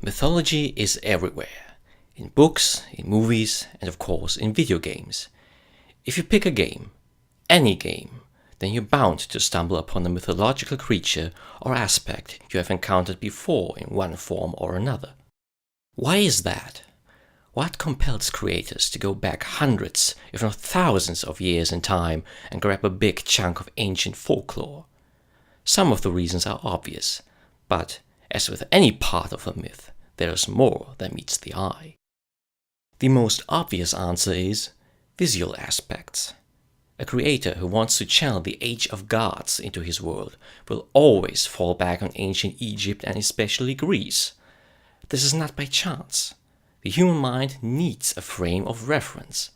Mythology is everywhere, in books, in movies, and of course in video games. If you pick a game, any game, then you're bound to stumble upon a mythological creature or aspect you have encountered before in one form or another. Why is that? What compels creators to go back hundreds, if not thousands of years in time and grab a big chunk of ancient folklore? Some of the reasons are obvious, but as with any part of a myth, there is more than meets the eye. The most obvious answer is visual aspects. A creator who wants to channel the age of gods into his world will always fall back on ancient Egypt and especially Greece. This is not by chance. The human mind needs a frame of reference.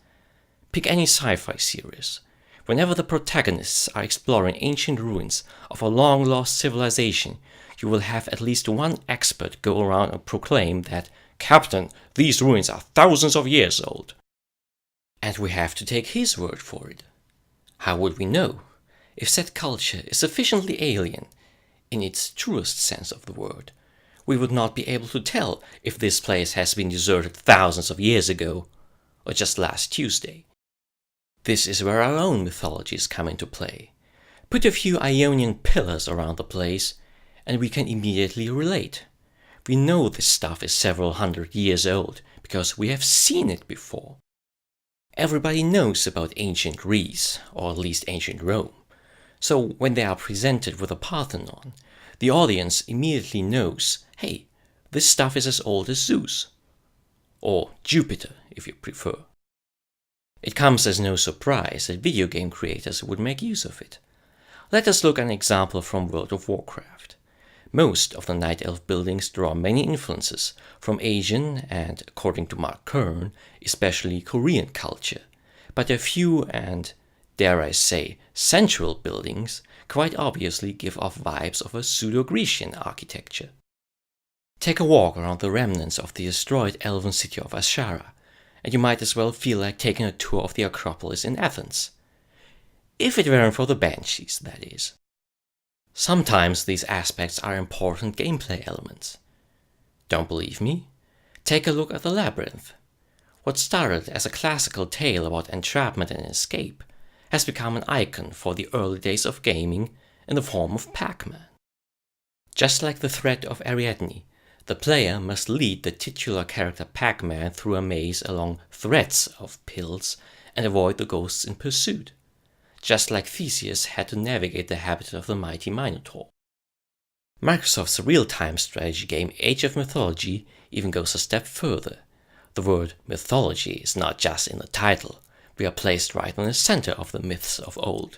Pick any sci-fi series. Whenever the protagonists are exploring ancient ruins of a long-lost civilization, you will have at least one expert go around and proclaim that, "Captain, these ruins are thousands of years old." And we have to take his word for it. How would we know if said culture is sufficiently alien, in its truest sense of the word? We would not be able to tell if this place has been deserted thousands of years ago, or just last Tuesday. This is where our own mythologies come into play. Put a few Ionian pillars around the place, and we can immediately relate. We know this stuff is several hundred years old, because we have seen it before. Everybody knows about ancient Greece, or at least ancient Rome. So when they are presented with a Parthenon, the audience immediately knows, hey, this stuff is as old as Zeus. Or Jupiter, if you prefer. It comes as no surprise that video game creators would make use of it. Let us look at an example from World of Warcraft. Most of the Night Elf buildings draw many influences from Asian and, according to Mark Kern, especially Korean culture, but a few and, dare I say, sensual buildings quite obviously give off vibes of a pseudo-Grecian architecture. Take a walk around the remnants of the destroyed elven city of Ashara, and you might as well feel like taking a tour of the Acropolis in Athens. If it weren't for the banshees, that is. Sometimes these aspects are important gameplay elements. Don't believe me? Take a look at the Labyrinth. What started as a classical tale about entrapment and escape has become an icon for the early days of gaming in the form of Pac-Man. Just like the threat of Ariadne, the player must lead the titular character Pac-Man through a maze along threads of pills and avoid the ghosts in pursuit. Just like Theseus had to navigate the habitat of the mighty Minotaur. Microsoft's real-time strategy game Age of Mythology even goes a step further. The word mythology is not just in the title, we are placed right in the center of the myths of old.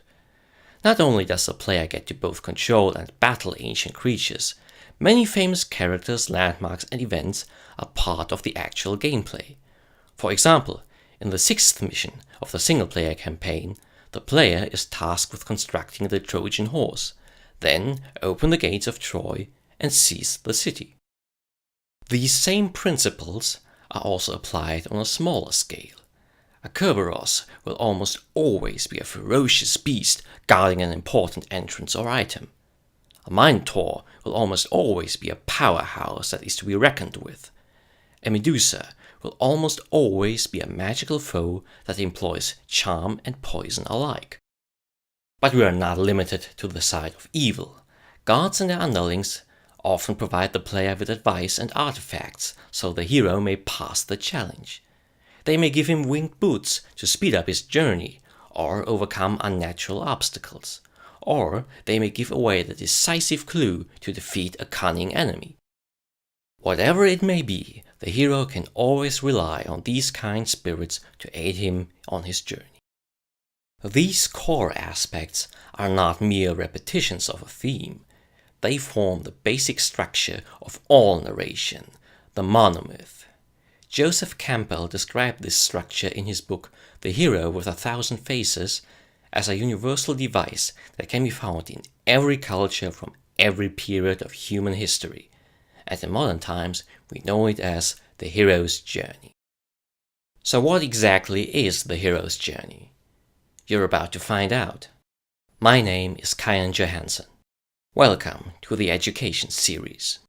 Not only does the player get to both control and battle ancient creatures, many famous characters, landmarks, and events are part of the actual gameplay. For example, in the 6th mission of the single-player campaign, the player is tasked with constructing the Trojan horse, then open the gates of Troy and seize the city. These same principles are also applied on a smaller scale. A Kerberos will almost always be a ferocious beast guarding an important entrance or item. A Minotaur will almost always be a powerhouse that is to be reckoned with. A Medusa will almost always be a magical foe that employs charm and poison alike. But we are not limited to the side of evil. Gods and their underlings often provide the player with advice and artifacts so the hero may pass the challenge. They may give him winged boots to speed up his journey or overcome unnatural obstacles, or they may give away the decisive clue to defeat a cunning enemy. Whatever it may be, the hero can always rely on these kind spirits to aid him on his journey. These core aspects are not mere repetitions of a theme. They form the basic structure of all narration, the monomyth. Joseph Campbell described this structure in his book The Hero with 1,000 Faces as a universal device that can be found in every culture from every period of human history. And in modern times, we know it as the hero's journey. So what exactly is the hero's journey? You're about to find out. My name is Kyan Johansson. Welcome to the Education series.